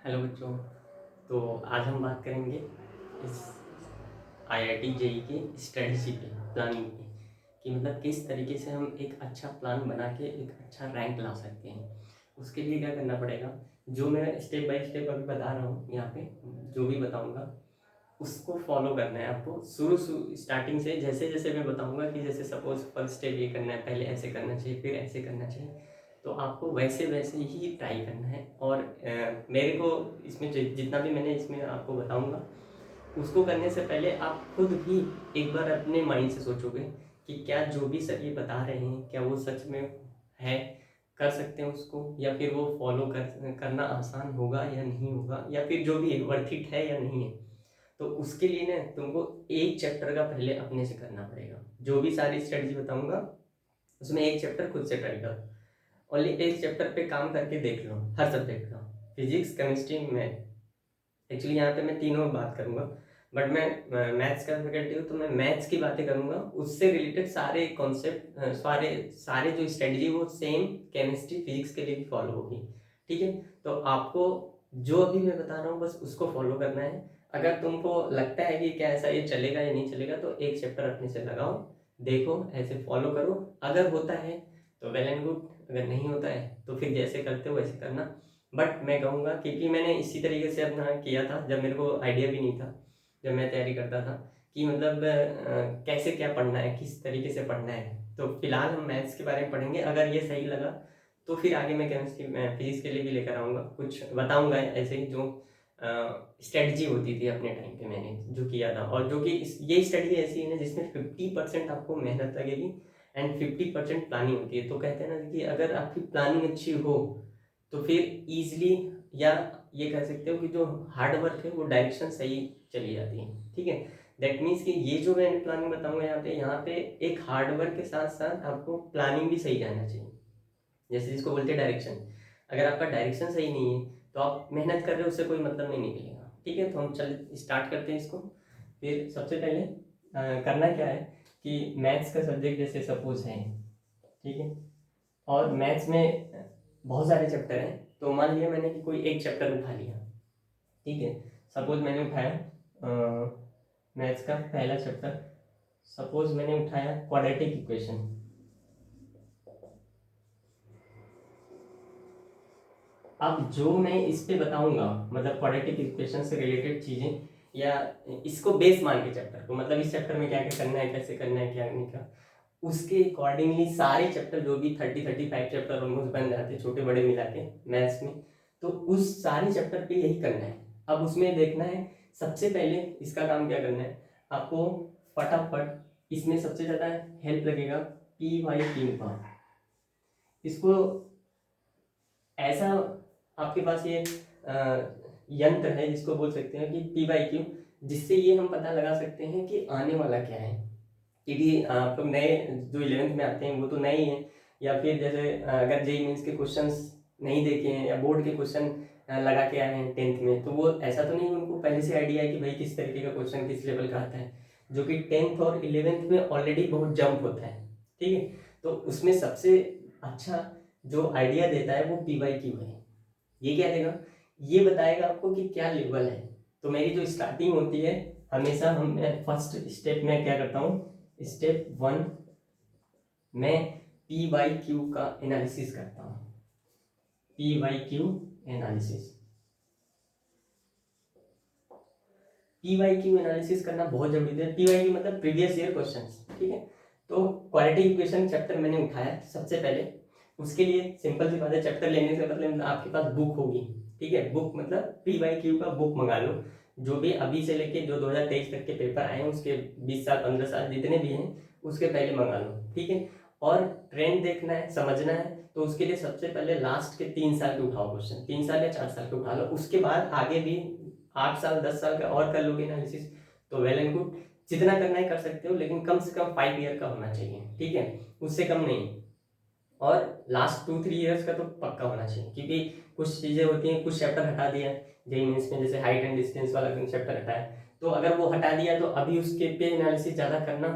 Hello बच्चों। तो आज हम बात करेंगे इस आईआईटी जेई की स्ट्रेटजी पे, प्लानिंग पे, कि मतलब किस तरीके से हम एक अच्छा प्लान बना के एक अच्छा रैंक ला सकते हैं। उसके लिए क्या करना पड़ेगा, जो मैं स्टेप बाय स्टेप अभी बता रहा हूँ यहाँ पे, जो भी बताऊँगा उसको फॉलो करना है आपको शुरू स्टार्टिंग से। जैसे जैसे मैं बताऊंगा कि जैसे सपोज फर्स्ट स्टेप ये करना है, पहले ऐसे करना चाहिए, फिर ऐसे करना चाहिए, तो आपको वैसे वैसे ही ट्राई करना है। और मेरे को इसमें जितना भी मैंने इसमें आपको बताऊंगा उसको करने से पहले आप खुद भी एक बार अपने माइंड से सोचोगे कि क्या जो भी सर ये बता रहे हैं क्या वो सच में है, कर सकते हैं उसको, या फिर वो फॉलो करना आसान होगा या नहीं होगा, या फिर जो भी है वर्थ इट है या नहीं है। तो उसके लिए ना तुमको एक चैप्टर का पहले अपने से करना पड़ेगा। जो भी सारी स्ट्रेटजी बताऊंगा उसमें एक चैप्टर खुद से ट्राई करो। ओनली एक चैप्टर पे काम करके देख लो, हर सब्जेक्ट का, फिजिक्स केमिस्ट्री मैथ। एक्चुअली यहाँ पे मैं तीनों बात करूंगा, बट मैं मैथ्स का फैकल्टी हूँ तो मैं मैथ्स की बातें करूंगा। उससे रिलेटेड सारे कॉन्सेप्ट, सारे सारे जो स्ट्रेटजी वो सेम केमिस्ट्री फिजिक्स के लिए भी फॉलो होगी। ठीक है, तो आपको जो अभी मैं बता रहा हूँ बस उसको फॉलो करना है। अगर तुमको लगता है कि क्या ऐसा ये चलेगा या नहीं चलेगा तो एक चैप्टर अपने से लगाओ, देखो, ऐसे फॉलो करो। अगर होता है तो वेल एंड गुड, अगर नहीं होता है तो फिर जैसे करते हो वैसे करना। बट मैं कहूँगा, क्योंकि मैंने इसी तरीके से अपना किया था जब मेरे को आइडिया भी नहीं था, जब मैं तैयारी करता था कि मतलब कैसे क्या पढ़ना है, किस तरीके से पढ़ना है। तो फिलहाल हम मैथ्स के बारे में पढ़ेंगे। अगर ये सही लगा तो फिर आगे मैं केमिस्ट्री में फिजिक्स के लिए भी लेकर आऊँगा, कुछ बताऊँगा ऐसे ही जो स्ट्रेटजी होती थी अपने टाइम पे मैंने जो किया था। और जो कि ये स्ट्रेटजी ऐसी है ना जिसमें 50% आपको मेहनत लगेगी एंड 50% प्लानिंग होती है। तो कहते हैं ना कि अगर आपकी प्लानिंग अच्छी हो तो फिर इजीली, या ये कह सकते हो कि जो हार्ड वर्क है वो डायरेक्शन सही चली जाती है। ठीक है, दैट मीन्स कि ये जो मैंने प्लानिंग बताऊंगा यहाँ पे एक हार्ड वर्क के साथ साथ आपको प्लानिंग भी सही रहना चाहिए। जैसे जिसको बोलते हैं डायरेक्शन, अगर आपका डायरेक्शन सही नहीं है तो आप मेहनत कर रहे हो उससे कोई मतलब नहीं निकलेगा। ठीक है, तो हम चल स्टार्ट करते हैं इसको। फिर सबसे पहले करना क्या है कि मैथ्स का सब्जेक्ट जैसे सपोज है, ठीक है, और मैथ्स में बहुत सारे चैप्टर हैं। तो मान लिया मैंने कि कोई एक चैप्टर उठा लिया, ठीक है, सपोज मैंने उठाया मैथ्स का पहला चैप्टर, सपोज मैंने उठाया क्वाड्रेटिक इक्वेशन। अब जो मैं इस पे बताऊंगा मतलब क्वाड्रेटिक इक्वेशन से रिलेटेड चीजें, या इसको बेस मान के चैप्टर को, मतलब इस चैप्टर में क्या क्या करना है, कैसे करना है, क्या नहीं का, उसके अकॉर्डिंगली सारे चैप्टर जो भी 30-35 चैप्टर ऑलमोस्ट बन जाते हैं छोटे बड़े मिला के मैथ्स में, तो उस सारे चैप्टर पे यही करना है। अब उसमें देखना है, सबसे पहले इसका काम क्या करना है आपको, फटाफट इसमें सबसे ज़्यादा हेल्प लगेगा पी वाई क्यू का। इसको ऐसा आपके पास ये यंत्र है जिसको बोल सकते हैं कि पी वाई क्यू, जिससे ये हम पता लगा सकते हैं कि आने वाला क्या है। क्योंकि आप लोग नए जो 11th में आते हैं वो तो नए ही हैं, या फिर जैसे अगर जेई मीन्स के क्वेश्चंस नहीं देखे हैं या बोर्ड के क्वेश्चन लगा के आए हैं 10th में, तो वो ऐसा तो नहीं उनको पहले से आइडिया है कि भाई किस तरीके का क्वेश्चन किस लेवल का आता है, जो कि 10th और 11th में ऑलरेडी बहुत जंप होता है। ठीक है, तो उसमें सबसे अच्छा जो आइडिया देता है वो पी वाई क्यू है। ये क्या देगा, ये बताएगा आपको कि क्या लेवल है। तो मेरी जो स्टार्टिंग होती है हमेशा, हम फर्स्ट स्टेप में क्या करता हूँ, स्टेप 1 मैं पी वाई क्यू का एनालिसिस करता हूँ। P Y Q analysis, P Y Q analysis करना बहुत जरूरी है। पी वाई क्यू मतलब प्रीवियस ईयर क्वेश्चंस। ठीक है, तो क्वालिटी इक्वेशन चैप्टर मैंने उठाया सबसे पहले। उसके लिए सिंपल सी बात है, चैप्टर लेने से मतलब आपके पास बुक होगी। ठीक है, बुक मतलब पी वाई क्यू का बुक मंगा लो, जो भी अभी से लेके जो 2023 तक के पेपर आए हैं उसके 20 साल 15 साल जितने भी हैं उसके पहले मंगा लो। ठीक है, और ट्रेंड देखना है, समझना है, तो उसके लिए सबसे पहले लास्ट के 3 साल के उठाओ क्वेश्चन, 3 साल या 4 साल के उठा लो। उसके बाद आगे भी 8 साल 10 साल का और कर लोगे एनालिसिस तो वेल एंड गुड। जितना करना है कर सकते हो, लेकिन कम से कम 5 ईयर का होना चाहिए। ठीक है, उससे कम नहीं। और लास्ट 2-3 ईयर्स का तो पक्का होना चाहिए, क्योंकि कुछ चीज़ें होती हैं, कुछ चैप्टर हटा दिया जेई मेंस में, जैसे हाइट एंड डिस्टेंस वाला चैप्टर हटाया, तो अगर वो हटा दिया तो अभी उसके पे एनालिसिस ज़्यादा करना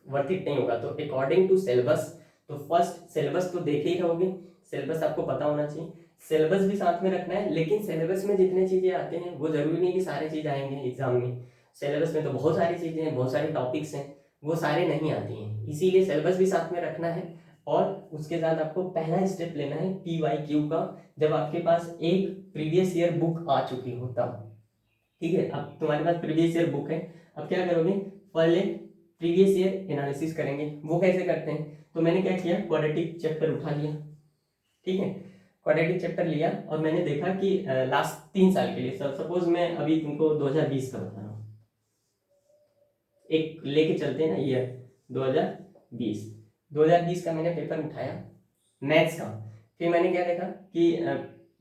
वर्थ इट नहीं होगा। तो अकॉर्डिंग टू सिलेबस, तो फर्स्ट सिलेबस तो देखे ही रहोगे, सिलेबस आपको पता होना चाहिए, सिलेबस भी साथ में रखना है। लेकिन सिलेबस में जितने चीज़ें आते हैं वो ज़रूरी नहीं कि सारे चीज़ आएंगे एग्जाम में। सिलेबस में तो बहुत सारी चीज़ें हैं, बहुत सारे टॉपिक्स हैं, वो सारे नहीं आती हैं, इसीलिए सिलेबस भी साथ में रखना है। और उसके साथ आपको पहला स्टेप लेना है PYQ का, जब आपके पास एक प्रीवियस ईयर बुक आ चुकी हो तब। ठीक है, अब तुम्हारे पास प्रीवियस ईयर बुक है, अब क्या करोगे, पहले प्रीवियस ईयर एनालिसिस करेंगे। वो कैसे करते हैं, तो मैंने क्या किया, क्वाड्रेटिक चैप्टर उठा लिया। ठीक है, क्वाड्रेटिक चैप्टर लिया और मैंने देखा कि लास्ट 3 साल के लिए, सपोज मैं अभी तुमको 2020 का बता रहा हूँ, एक लेके चलते हैं ना ईयर 2020। 2020 का मैंने पेपर उठाया मैथ्स का। फिर मैंने क्या देखा कि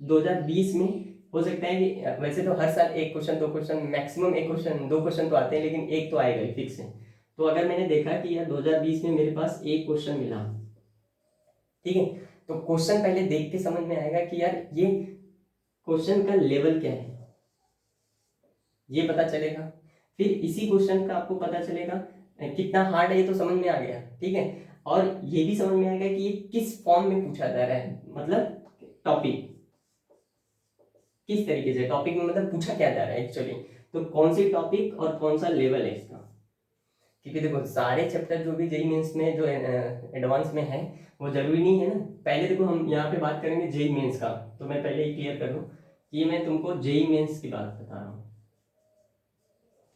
2020 में हो सकता है कि वैसे तो हर साल एक क्वेश्चन, 2 क्वेश्चन, मैक्सिमम एक क्वेश्चन, 2 क्वेश्चन तो आते हैं, लेकिन एक तो आएगा ही फिक्स है। तो अगर मैंने देखा कि यार 2020 में मेरे पास एक क्वेश्चन मिला, ठीक है, तो क्वेश्चन पहले देख के समझ में आएगा कि यार ये क्वेश्चन का लेवल क्या है, ये पता चलेगा। फिर इसी क्वेश्चन का आपको पता चलेगा कितना हार्ड है, ये तो समझ में आ गया। ठीक है, और ये भी समझ में आएगा कि ये किस फॉर्म में पूछा जा रहा है, मतलब टॉपिक किस तरीके से, टॉपिक में मतलब पूछा क्या जा रहा है एक्चुअली, तो कौन सी टॉपिक और कौन सा लेवल है इसका। क्योंकि देखो सारे चैप्टर जो भी जेई मेंस में जो एडवांस में है वो जरूरी नहीं है ना। पहले देखो हम यहाँ पे बात करेंगे जेई मेंस का, तो मैं पहले ही क्लियर कर दूं कि मैं तुमको जेई मेंस की बात बता रहा हूँ,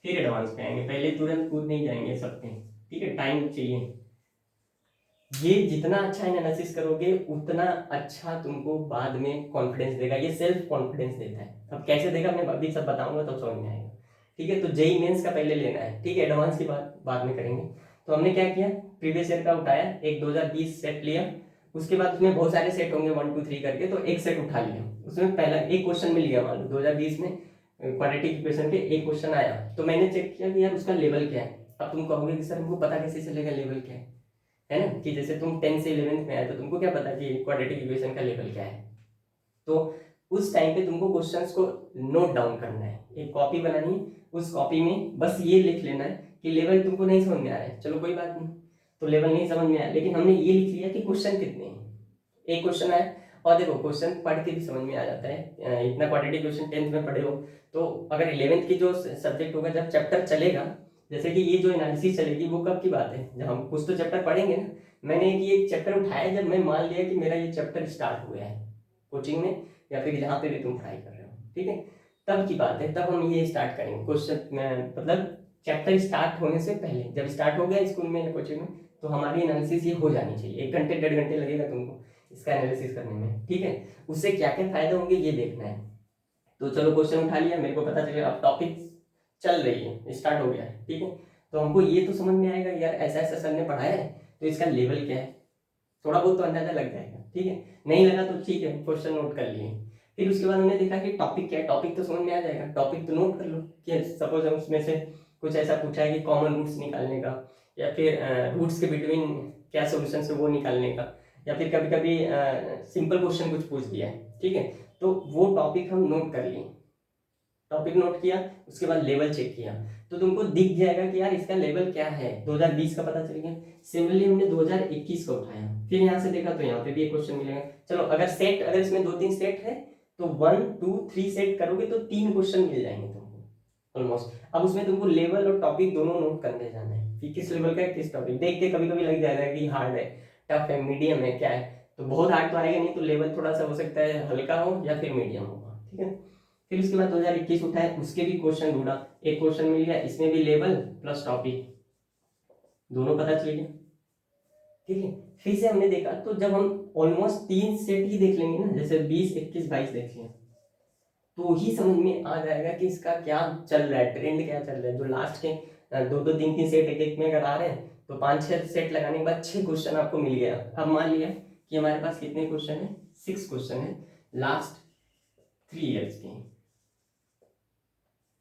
फिर एडवांस पे आएंगे, पहले तुरंत कूद नहीं जाएंगे सब पे। ठीक है, टाइम चाहिए। ये जितना अच्छा एनालिसिस करोगे उतना अच्छा तुमको बाद में कॉन्फिडेंस देगा, ये सेल्फ कॉन्फिडेंस देता है। अब कैसे देगा मैं अभी सब बताऊंगा तब समझ में आएगा। ठीक है, तो जेई मेंस का पहले लेना है, ठीक है, एडवांस की बात बाद में करेंगे। तो हमने क्या किया, प्रीवियस ईयर का उठाया, एक 2020 सेट लिया, उसके बाद उसमें बहुत सारे सेट होंगे 1 2 3 करके, तो एक सेट उठा लिया, उसमें पहला एक क्वेश्चन मिल गया, मान लो 2020 में क्वाड्रेटिक इक्वेशन के एक क्वेश्चन आया, तो मैंने चेक किया कि यार उसका लेवल क्या है। अब तुम कहोगे कि सर हमको पता कैसे चलेगा लेवल क्या है ना, कि जैसे तुम 10 से 11th में आए तो तुमको क्या पता कि क्वाड्रेटिक इक्वेशन का लेवल क्या है। तो उस टाइम पे तुमको क्वेश्चंस को नोट डाउन करना है, एक कॉपी बनानी है, उस कॉपी में बस ये लिख लेना है कि लेवल तुमको नहीं समझ में आ रहा है, चलो कोई बात नहीं, तो लेवल नहीं समझ में आया, लेकिन हमने ये लिख लिया कि क्वेश्चन कितने हैं। एक क्वेश्चन आया, और देखो क्वेश्चन पढ़ के भी समझ में आ जाता है, इतना क्वाड्रेटिक क्वेश्चन 10th में पढ़े हो, तो अगर 11th की जो सब्जेक्ट होगा, जब चैप्टर चलेगा, जैसे कि ये जो एनालिसिस चलेगी वो कब की बात है, जब हम कुछ तो चैप्टर पढ़ेंगे ना। मैंने ये चैप्टर उठाया जब मैं मान लिया कि मेरा ये चैप्टर स्टार्ट हुआ है कोचिंग में, या फिर जहाँ पे भी तुम पढ़ाई कर रहे हो, ठीक है, तब की बात है, तब हम ये स्टार्ट करेंगे क्वेश्चन, मतलब चैप्टर स्टार्ट होने से पहले, जब स्टार्ट हो गया स्कूल में या कोचिंग में, तो हमारी एनालिसिस ये हो जानी चाहिए। 1 घंटे 1.5 घंटे लगेगा तुमको इसका एनालिसिस करने में, ठीक है। उससे क्या क्या फायदे होंगे ये देखना है। तो चलो क्वेश्चन उठा लिया, मेरे को पता चलेगा अब टॉपिक चल रही है, स्टार्ट हो गया है, ठीक है, तो हमको ये तो समझ में आएगा यार ऐसा ऐसा सर ने पढ़ाया है, तो इसका लेवल क्या है, थोड़ा बहुत तो अंदाजा लग जाएगा। ठीक है, नहीं लगा तो ठीक है, क्वेश्चन नोट कर लिए। फिर उसके बाद हमने देखा कि टॉपिक क्या है, टॉपिक तो समझ में आ जाएगा, टॉपिक तो नोट कर लो कि सपोज हम उसमें से कुछ ऐसा पूछा है कि कॉमन रूट्स निकालने का, या फिर रूट्स के बिटवीन क्या सोल्यूशन है वो निकालने का, या फिर कभी कभी सिंपल क्वेश्चन कुछ पूछ दिया है, ठीक है, तो वो टॉपिक हम नोट कर लिए। टॉपिक नोट किया, उसके बाद लेवल चेक किया, तो तुमको दिख जाएगा कि यार इसका लेवल क्या है, 2020 का पता चल गया। सिमिलरली हमने 2021 का उठाया, फिर यहाँ से देखा तो यहाँ पे भी एक क्वेश्चन मिलेगा। चलो अगर सेट, अगर इसमें 2 3 सेट है तो 1 2 3 सेट करोगे तो 3 क्वेश्चन मिल जाएंगे तुमको ऑलमोस्ट। अब उसमें तुमको लेवल और टॉपिक दोनों नोट करने जाना है कि किस लेवल का है, किस टॉपिक। देख के कभी कभी लग जाएगा कि हार्ड है, टफ है, मीडियम है, क्या है, तो बहुत हार्ड तो आएगा नहीं, तो लेवल थोड़ा सा हो सकता है हल्का हो या फिर मीडियम होगा, ठीक है। फिर उसके बाद 2021 उठाए, उसके भी क्वेश्चन ढूंढा, एक क्वेश्चन मिल गया, इसमें भी लेवल प्लस टॉपिक दोनों पता चल गया, ठीक है। फिर से हमने देखा, तो जब हम ऑलमोस्ट 3 सेट ही देख लेंगे ना, जैसे 20 21 22 देख लिया, तो ही समझ में आ जाएगा कि इसका क्या चल रहा है, ट्रेंड क्या चल रहा है। जो लास्ट के 2 2 3 3 सेट एक एक में अगर आ रहे हैं, तो 5 6 सेट लगाने के बाद 6 क्वेश्चन आपको मिल गया। अब मान लिया कि हमारे पास कितने क्वेश्चन है, 6 क्वेश्चन है लास्ट 3 ईयर्स के।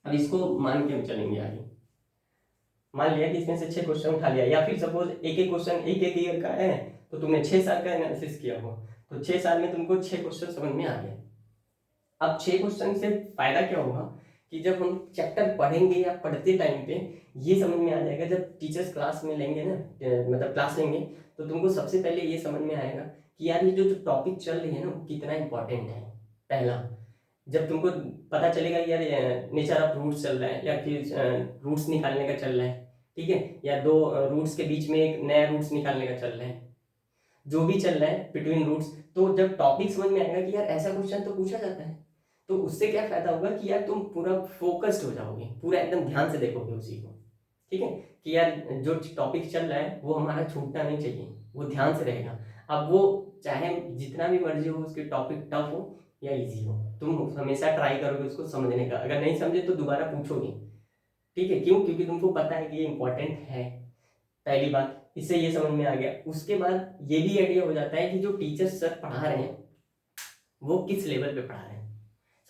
अब इसको मान के हम चलेंगे आगे, मान लिया कि इसमें से 6 क्वेश्चन उठा लिया, या फिर सपोज एक एक क्वेश्चन एक एक ईयर का है, तो तुमने 6 साल का एनालिसिस किया हो, तो 6 साल में तुमको 6 क्वेश्चन समझ में आ गए। अब 6 क्वेश्चन से फायदा क्या होगा कि जब हम चैप्टर पढ़ेंगे या पढ़ते टाइम पे ये समझ में आ जाएगा, जब टीचर्स क्लास में लेंगे ना, मतलब क्लास लेंगे, तो तुमको सबसे पहले ये समझ में आएगा कि यार ये जो जो टॉपिक चल रही है ना वो कितना इंपॉर्टेंट है। पहला, जब तुमको पता चलेगा कि यार नेचर ऑफ रूट्स चल रहा है या फिर रूट्स निकालने का चल रहा है, ठीक है, या दो रूट्स के बीच में एक नया रूट्स निकालने का चल रहा है, जो भी चल रहा है बिटवीन रूट्स, तो जब टॉपिक समझ में आएगा कि यार ऐसा क्वेश्चन तो पूछा जाता है, तो उससे क्या फायदा होगा कि यार तुम पूरा फोकस्ड हो जाओगे, पूरा एकदम ध्यान से देखोगे उसी को, ठीक है, कि यार जो टॉपिक चल रहा है वो हमारा छूटना नहीं चाहिए, वो ध्यान से रहेगा। अब वो चाहे जितना भी मर्जी हो, उसके टॉपिक टफ हो या इजी हो, तुम हमेशा ट्राई करोगे उसको समझने का, अगर नहीं समझे तो दोबारा पूछोगे, ठीक है, क्यों, क्योंकि तुमको पता है कि ये इंपॉर्टेंट है। पहली बात, इससे ये समझ में आ गया। उसके बाद ये भी आइडिया हो जाता है कि जो टीचर सर पढ़ा रहे हैं वो किस लेवल पे पढ़ा रहे हैं।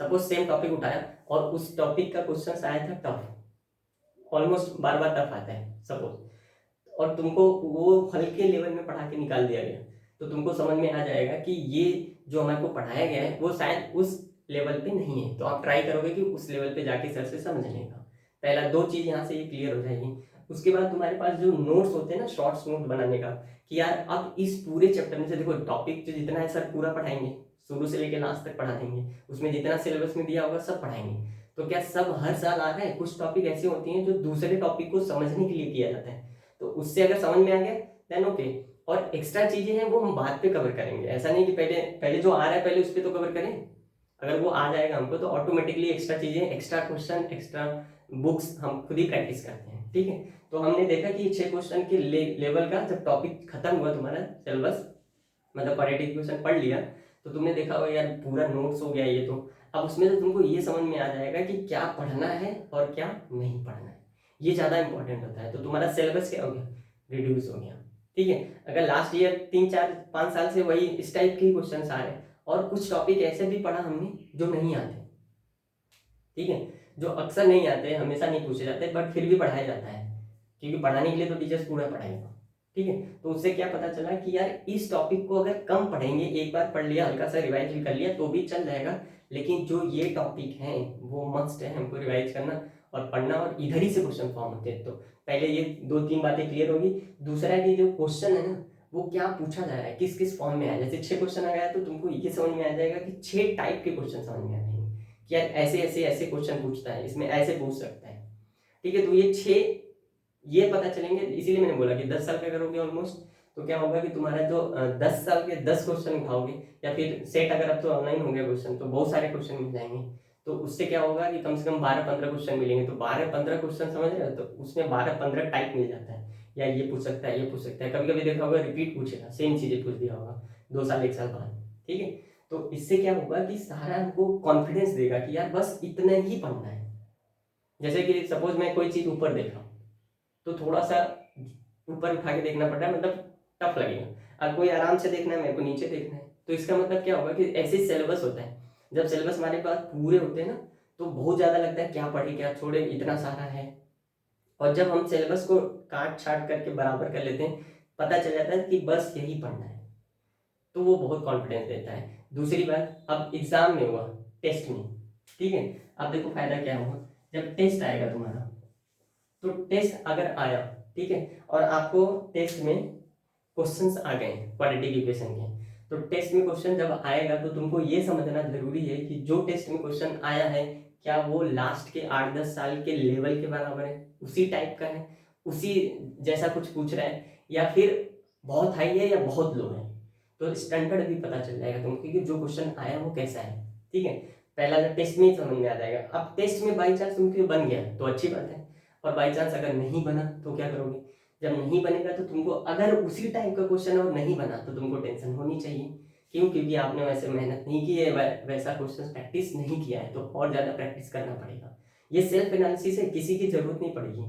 सपोज सेम टॉपिक उठाया और उस टॉपिक का क्वेश्चन आया था टफ, ऑलमोस्ट बार बार टफ आता है सपोज, और तुमको वो हल्के लेवल में पढ़ा के निकाल दिया गया, तो तुमको समझ में आ जाएगा कि ये जो हमारे को पढ़ाया गया है वो शायद उस लेवल पे नहीं है, तो आप ट्राई करोगे कि उस लेवल पे जाके सर से समझने का। पहला दो चीज यहाँ से ये क्लियर हो जाएगी। उसके बाद तुम्हारे पास जो नोट्स होते हैं ना, शॉर्ट्स नोट बनाने का, कि यार अब इस पूरे चैप्टर में से देखो टॉपिक जो जितना है सर पूरा पढ़ाएंगे, शुरू से लेकर लास्ट तक पढ़ा देंगे, उसमें जितना सिलेबस में दिया होगा सब पढ़ाएंगे, तो क्या सब हर साल आ रहा है? कुछ टॉपिक ऐसे होती हैं जो दूसरे टॉपिक को समझने के लिए किया जाता है, तो उससे अगर समझ में आ गया देन ओके। और एक्स्ट्रा चीजें हैं वो हम बाद पे कवर करेंगे, ऐसा नहीं कि पहले पहले जो आ रहा है पहले उस पर तो कवर करें, अगर वो आ जाएगा हमको तो ऑटोमेटिकली एक्स्ट्रा चीजें, एक्स्ट्रा क्वेश्चन, एक्स्ट्रा बुक्स हम खुद ही प्रैक्टिस करते हैं, ठीक है। तो हमने देखा कि 6 क्वेश्चन के लेवल का जब टॉपिक खत्म हुआ तुम्हारा सिलेबस, मतलब क्वाड्रेटिक इक्वेशन पढ़ लिया, तो तुमने देखा हो यार पूरा नोट्स हो गया ये, तो अब उसमें से तुमको ये समझ में आ जाएगा कि क्या पढ़ना है और क्या नहीं पढ़ना है, ये ज़्यादा इंपॉर्टेंट होता है। तो तुम्हारा सिलेबस क्या हो गया, रिड्यूस हो गया, ठीक है। अगर लास्ट ईयर 3 4 5 साल से वही इस टाइप के क्वेश्चन आ रहे हैं, और कुछ टॉपिक ऐसे भी पढ़ा हमने जो नहीं आते, ठीक है, जो अक्सर नहीं आते, हमेशा नहीं पूछे जाते, बट फिर भी पढ़ाया जाता है, क्योंकि पढ़ाने के लिए तो टीचर्स पूरा पढ़ाएगा, ठीक है। तो उससे क्या पता चला कि यार इस टॉपिक को अगर कम पढ़ेंगे, एक बार पढ़ लिया, हल्का सा रिवाइज भी कर लिया तो भी चल जाएगा, लेकिन जो ये टॉपिक हैं वो मस्ट है हमको रिवाइज करना और पढ़ना, और इधर ही से क्वेश्चन फॉर्म होते हैं। तो पहले ये 2 3 बातें क्लियर होगी। दूसरा कि जो क्वेश्चन है ना वो क्या पूछा जा रहा है, किस किस फॉर्म में है। जैसे 6 क्वेश्चन आ गया तो तुमको ये समझ में आ जाएगा कि 6 टाइप के क्वेश्चन समझ में आ जाएंगे कि यार ऐसे ऐसे ऐसे क्वेश्चन पूछता है, इसमें ऐसे पूछ सकता है, ठीक है। तो ये 6 ये पता चलेंगे, इसीलिए मैंने बोला कि 10 साल का करोगे ऑलमोस्ट, तो क्या होगा कि तुम्हारा जो 10 साल के 10 क्वेश्चन उठाओगे, या फिर सेट अगर अब तो ऑनलाइन हो गया क्वेश्चन तो बहुत सारे क्वेश्चन मिल जाएंगे, तो उससे क्या होगा कि कम से कम 12 15 क्वेश्चन मिलेंगे, तो 12 15 क्वेश्चन समझ रहे हो, तो उसमें 12 15 टाइप मिल जाता है, या ये पूछ सकता है, ये पूछ सकता है, कभी कभी देखा होगा रिपीट पूछेगा, सेम चीजें पूछ दिया होगा 2 साल 1 साल बाद, ठीक है। तो इससे क्या होगा कि सारा हमको कॉन्फिडेंस देगा कि यार बस इतना ही पढ़ना है। जैसे कि सपोज मैं कोई चीज ऊपर देख रहा हूँ तो थोड़ा सा ऊपर उठा के देखना पड़ रहा है, मतलब टफ लगेगा। अब कोई आराम से देखना है, मेरे को नीचे देखना है, तो इसका मतलब क्या होगा कि ऐसे ही सिलेबस होता है। जब सिलेबस हमारे पास पूरे होते हैं ना तो बहुत ज़्यादा लगता है क्या पढ़े क्या छोड़े, इतना सारा है। और जब हम सिलेबस को काट छाट करके बराबर कर लेते हैं, पता चल जाता है कि बस यही पढ़ना है, तो वो बहुत कॉन्फिडेंस देता है। दूसरी बात, अब एग्जाम में हुआ, टेस्ट में, ठीक है, अब देखो फायदा क्या हुआ, जब टेस्ट आएगा तुम्हारा, तो टेस्ट अगर आया, ठीक है, और आपको टेस्ट में क्वेश्चंस आ गए क्वाड्रेटिक इक्वेशन के, तो टेस्ट में क्वेश्चन जब आएगा तो तुमको ये समझना जरूरी है कि जो टेस्ट में क्वेश्चन आया है क्या वो लास्ट के 8 10 साल के लेवल के बराबर है, उसी टाइप का है, उसी जैसा कुछ पूछ रहा है, या फिर बहुत हाई है या बहुत लो है। तो स्टैंडर्ड भी पता चल जाएगा तुमको कि जो क्वेश्चन आया वो कैसा है, ठीक है। पहला जब टेस्ट में ही समझ में आ जाएगा। अब टेस्ट में बाई चांस तुमको बन गया तो अच्छी बात है, और बाई चांस अगर नहीं बना तो क्या करोगे? जब नहीं बनेगा तो तुमको, अगर उसी टाइप का क्वेश्चन और नहीं बना तो तुमको टेंशन होनी चाहिए। क्यों? क्योंकि आपने वैसे मेहनत नहीं की है, वैसा क्वेश्चन प्रैक्टिस नहीं किया है, तो और ज़्यादा प्रैक्टिस करना पड़ेगा। ये सेल्फ एनालिसिस है, किसी की जरूरत नहीं पड़ेगी,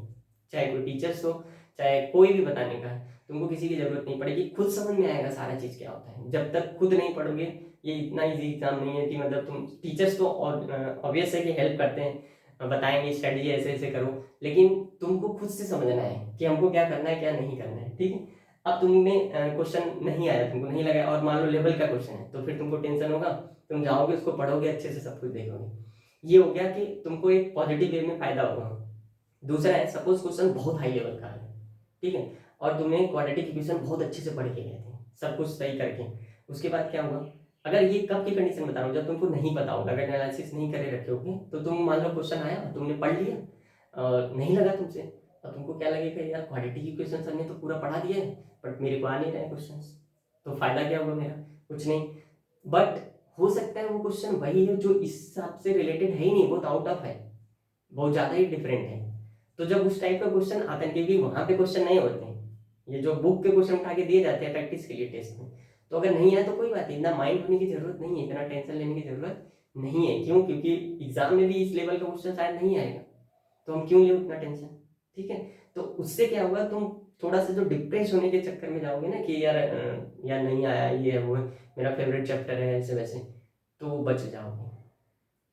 चाहे कोई टीचर्स हो चाहे कोई भी बताने का है, तुमको किसी की जरूरत नहीं पड़ेगी, खुद समझ में आएगा सारा चीज़ क्या होता है। जब तक खुद नहीं पढ़ोगे, ये इतना इजी काम नहीं है कि मतलब तुम, टीचर्स तो ऑब्वियस है कि हेल्प करते हैं, बताएंगे स्ट्रेटजी ऐसे ऐसे करो, लेकिन तुमको खुद से समझना है कि हमको क्या करना है क्या नहीं करना है, ठीक है। अब तुमने क्वेश्चन नहीं आया, तुमको नहीं लगा, और मान लो लेवल का क्वेश्चन है, तो फिर तुमको टेंशन होगा, तुम जाओगे उसको पढ़ोगे अच्छे से, सब कुछ देखोगे। ये हो गया कि तुमको एक पॉजिटिव वे में फायदा होगा। दूसरा है, सपोज क्वेश्चन बहुत हाई लेवल का है, ठीक है, और तुमने क्वाड्रेटिक इक्वेशन बहुत अच्छे से पढ़ के गए थे सब कुछ सही करके, उसके बाद क्या होगा, अगर ये कब की कंडीशन बता रहा हूँ, जब तुमको नहीं पता होगा, अगर एनालिसिस नहीं करे रखे होगे, तो तुम मान लो क्वेश्चन आया, तुमने पढ़ लिया, नहीं लगा तुमसे, अब तुमको क्या लगेगा, यार क्वालिटी की क्वेश्चन सर ने तो पूरा पढ़ा दिया है, बट मेरे को आ नहीं रहे क्वेश्चन, तो फायदा क्या होगा मेरा, कुछ नहीं। बट हो सकता है वो क्वेश्चन वही है जो इस हिसाब से रिलेटेड है ही नहीं, बहुत आउट ऑफ है, बहुत ज़्यादा ही डिफरेंट है। तो जब उस टाइप का क्वेश्चन आता है, क्योंकि वहाँ पे क्वेश्चन नहीं होते हैं, ये जो बुक के क्वेश्चन उठा के दिए जाते हैं प्रैक्टिस के लिए टेस्ट में, तो अगर नहीं आए तो कोई बात नहीं, इतना माइंड होने की जरूरत नहीं है, इतना टेंशन लेने की जरूरत नहीं है। क्यों? क्योंकि एग्जाम में भी इस लेवल का क्वेश्चन शायद नहीं आएगा, तो हम क्यों ले उतना टेंशन, ठीक है। तो उससे क्या होगा, तुम थोड़ा सा जो डिप्रेस होने के चक्कर में जाओगे ना कि यार यार नहीं आया, ये है वो है, मेरा फेवरेट चैप्टर है, ऐसे वैसे, तो बच जाओगे,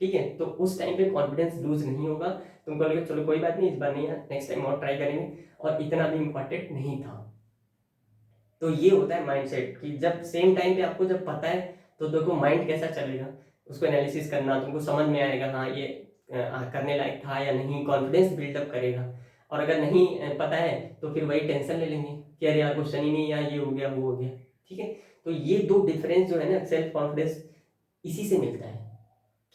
ठीक है। तो उस टाइम पे कॉन्फिडेंस लूज नहीं होगा, तुमको लगेगा चलो कोई बात नहीं, इस बार नहीं है, नेक्स्ट टाइम और ट्राई करेंगे, और इतना भी इम्पोर्टेंट नहीं था। तो ये होता है माइंडसेट कि जब सेम टाइम पे आपको जब पता है, तो देखो माइंड कैसा चलेगा, उसको एनालिसिस करना, तुमको समझ में आएगा, हाँ ये करने लायक था या नहीं, कॉन्फिडेंस बिल्डअप करेगा। और अगर नहीं पता है तो फिर वही टेंशन ले लेंगे कि अरे यार क्वेश्चन ही नहीं, या ये हो गया वो हो गया, ठीक है। तो ये दो डिफरेंस जो है ना सेल्फ कॉन्फिडेंस, इसी से मिलता है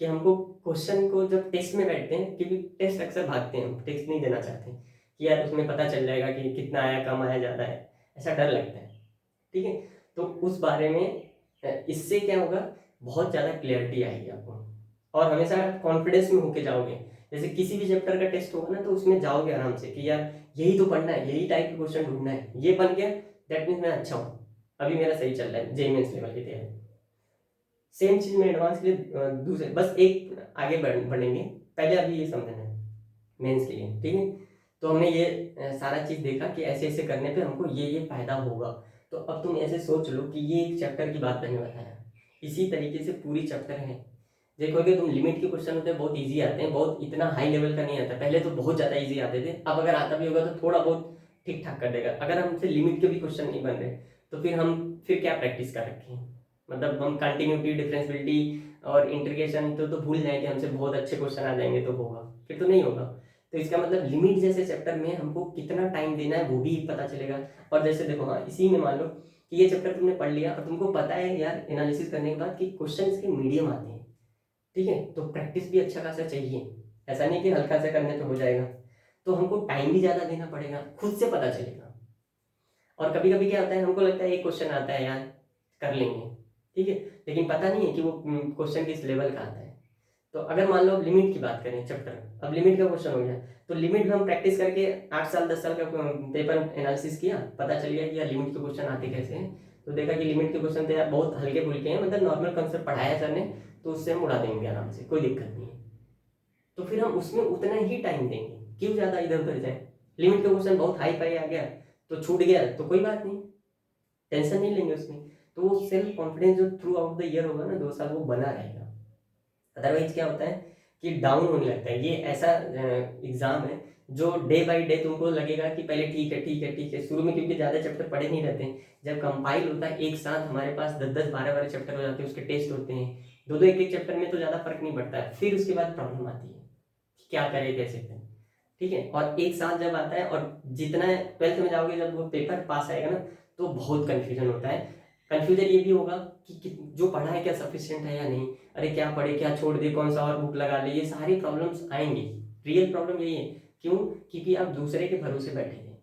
कि हमको क्वेश्चन को जब टेस्ट में बैठते हैं, क्योंकि टेस्ट अक्सर भागते हैं, हम टेस्ट नहीं देना चाहते कि यार उसमें पता चल जाएगा कि कितना आया, कम आया, ज़्यादा है, ऐसा डर लगता है, ठीक है। तो उस बारे में इससे क्या होगा, बहुत ज़्यादा क्लियरिटी आएगी आपको, और हमेशा कॉन्फिडेंस में होके जाओगे। जैसे किसी भी चैप्टर का टेस्ट होगा ना, तो उसमें जाओगे आराम से कि यार यही तो पढ़ना है, यही टाइप का क्वेश्चन ढूंढना है, ये बन गया दैट मीन्स मैं अच्छा हूँ, अभी मेरा सही चल रहा है जेईई मेंस लेवल की तैयारी। सेम चीज़ में एडवांस के लिए दूसरे, बस एक आगे बढ़ेंगे, पहले अभी ये समझना है मेंस के लिए, ठीक है। तो हमने ये सारा चीज़ देखा कि ऐसे ऐसे करने पे हमको ये फायदा होगा। तो अब तुम ऐसे सोच लो कि ये एक चैप्टर की बात मैंने बताया, इसी तरीके से पूरी चैप्टर है। देखोगे तुम, लिमिट के क्वेश्चन होते हैं बहुत इजी आते हैं, बहुत इतना हाई लेवल का नहीं आता, पहले तो बहुत ज़्यादा इजी आते थे, अब अगर आता भी होगा तो थोड़ा बहुत ठीक ठाक कर देगा। अगर हमसे लिमिट के भी क्वेश्चन नहीं बन रहे, तो फिर हम फिर क्या प्रैक्टिस कर रखे हैं, मतलब हम कंटिन्यूटी, डिफरेंशियबिलिटी और इंटीग्रेशन तो भूल जाएं कि हमसे बहुत अच्छे क्वेश्चन आ जाएंगे तो होगा, फिर तो नहीं होगा। तो इसका मतलब लिमिट जैसे चैप्टर में हमको कितना टाइम देना है वो भी पता चलेगा। और जैसे देखो, हाँ इसी में मान लो कि ये चैप्टर तुमने पढ़ लिया और तुमको पता है यार एनालिसिस करने के बाद कि क्वेश्चन इसके मीडियम आते हैं, ठीक है, तो प्रैक्टिस भी अच्छा खासा चाहिए, ऐसा नहीं कि हल्का से करने पे हो जाएगा, तो हमको टाइम भी ज़्यादा देना पड़ेगा, खुद से पता चलेगा। और कभी कभी क्या होता है, हमको लगता है एक क्वेश्चन आता है यार कर लेंगे, ठीक है, लेकिन पता नहीं है कि वो क्वेश्चन किस लेवल का आता है। तो अगर मान लो अब लिमिट की बात करें चैप्टर, अब लिमिट का क्वेश्चन हो गया, तो लिमिट में हम प्रैक्टिस करके 8 साल 10 साल का पेपर एनालिसिस किया, पता चल गया कि यार लिमिट के क्वेश्चन आते कैसे हैं, तो देखा कि लिमिट के क्वेश्चन तो यार बहुत हल्के फुल्के हैं, मतलब नॉर्मल कंसेप्ट पढ़ाया सर ने, तो उससे हम उड़ा देंगे आराम से, कोई दिक्कत नहीं है। तो फिर हम उसमें उतना ही टाइम देंगे, क्यों ज़्यादा इधर उधर जाए। लिमिट का क्वेश्चन बहुत हाई फाई आ गया तो छूट गया तो कोई बात नहीं, टेंशन नहीं लेंगे उसमें। तो वो सेल्फ कॉन्फिडेंस जो थ्रू आउट द ईयर होगा ना 2 साल, वो बना रहेगा। अदरवाइज क्या होता है कि डाउन होने लगता है। ये ऐसा एग्जाम है जो डे बाय डे तुमको लगेगा कि पहले ठीक है ठीक है ठीक है, शुरू में क्योंकि ज़्यादा चैप्टर पढ़े नहीं रहते हैं, जब कंपाइल होता है एक साथ हमारे पास 10-10 12-12 चैप्टर हो जाते हैं, उसके टेस्ट होते हैं, दो दो एक एक चैप्टर में, तो ज़्यादा फर्क नहीं पड़ता है। फिर उसके बाद प्रॉब्लम आती है कि क्या करें कैसे करें, ठीक है। और एक साथ जब आता है, और जितना 12th में जाओगे जब वो पेपर पास आएगा ना, तो बहुत कन्फ्यूजन होता है। कन्फ्यूजन ये भी होगा कि जो पढ़ा है क्या सफिशिएंट है या नहीं, अरे क्या पढ़े क्या छोड़ दे, कौन सा और बुक लगा ले, ये सारी प्रॉब्लम्स आएंगी। रियल प्रॉब्लम यही है, क्यों? क्योंकि आप दूसरे के भरोसे बैठे थे,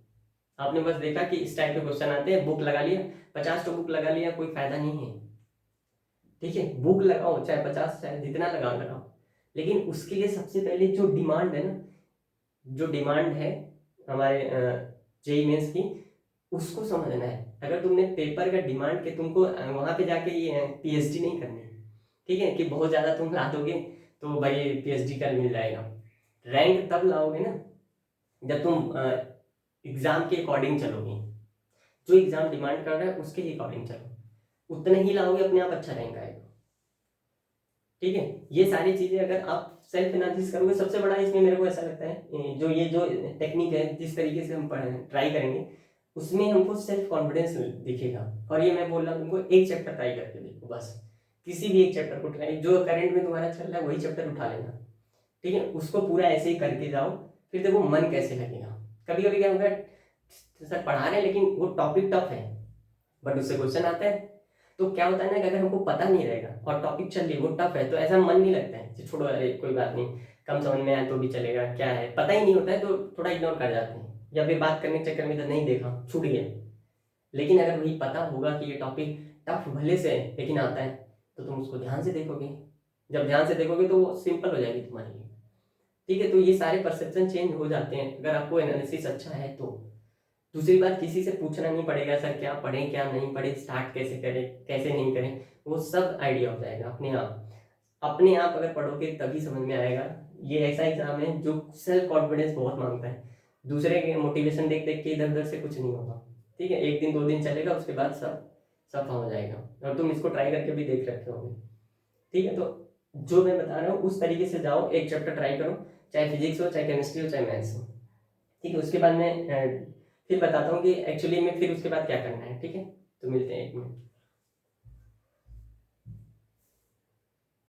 आपने बस देखा कि इस टाइप के क्वेश्चन आते हैं, बुक लगा लिया, 50 तो बुक लगा लिया, कोई फायदा नहीं है, ठीक है। बुक लगाओ चाहे 50 चाहे जितना लगाओ लगाओ, लेकिन उसके लिए सबसे पहले जो डिमांड है ना, जो डिमांड है हमारे जेईई मेंस की, उसको समझना है। अगर तुमने पेपर का डिमांड के तुमको वहां पे जाके ये पीएचडी नहीं करनी, ठीक है, कि बहुत ज़्यादा तुम ला दोगे तो भाई पीएचडी का मिल जाएगा। रैंक तब लाओगे ना जब तुम एग्ज़ाम के अकॉर्डिंग चलोगे, जो एग्ज़ाम डिमांड कर रहा है उसके ही अकॉर्डिंग चलो, उतने ही लाओगे अपने आप अच्छा रैंक आएगा, ठीक है। ये सारी चीज़ें अगर आप सेल्फ एनालिसिस करोगे, सबसे बड़ा इसमें मेरे को ऐसा लगता है जो टेक्निक है जिस तरीके से हम ट्राई करेंगे, उसमें हमको सेल्फ कॉन्फिडेंस दिखेगा। और ये मैं बोल रहा हूँ तुमको, एक चैप्टर ट्राई करके देखो बस, किसी भी एक चैप्टर को ट्राई, जो करंट में तुम्हारा चल रहा है वही चैप्टर उठा लेना, ठीक है, उसको पूरा ऐसे ही करके जाओ, फिर देखो मन कैसे लगेगा। कभी कभी क्या होगा, सर पढ़ा रहे हैं लेकिन वो टॉपिक टफ है, बट उससे क्वेश्चन आता है, तो क्या होता है ना कि अगर हमको पता नहीं रहेगा और टॉपिक चल रही है वो टफ है, तो ऐसा मन नहीं लगता है कि छोड़ो अरे कोई बात नहीं, कम समझ में आए तो भी चलेगा, क्या है, पता ही नहीं होता है तो थोड़ा इग्नोर कर जाते हैं, या फिर बात करने के चक्कर में तो नहीं देखा, छूट गया। लेकिन अगर वही पता होगा कि ये टॉपिक टफ भले से है लेकिन आता है, तो तुम उसको ध्यान से देखोगे। जब ध्यान से देखोगे तो वो सिंपल हो जाएगी तुम्हारे लिए। ठीक है, तो ये सारे परसेप्शन चेंज हो जाते हैं अगर आपको एनालिसिस अच्छा है तो। दूसरी बात, किसी से पूछना नहीं पड़ेगा सर क्या पढ़ें क्या नहीं पढ़ें, स्टार्ट कैसे करें कैसे नहीं करें, वो सब आइडिया हो जाएगा अपने आप। अपने आप अगर पढ़ोगे तभी समझ में आएगा। ये ऐसा एग्जाम है जो सेल्फ कॉन्फिडेंस बहुत मांगता है। दूसरे के मोटिवेशन देख देख के इधर उधर से कुछ नहीं होगा। ठीक है, एक दिन दो दिन चलेगा, उसके बाद सब सब हो जाएगा, और तुम इसको ट्राई करके भी देख रखे होगे। ठीक है, तो जो मैं बता रहा हूँ उस तरीके से जाओ, एक चैप्टर ट्राई करो, चाहे फिजिक्स हो चाहे केमिस्ट्री हो चाहे मैथ्स हो। ठीक है, उसके बाद मैं फिर बताता हूँ कि एक्चुअली में फिर उसके बाद क्या करना है। ठीक है, तो मिलते हैं एक मिनट।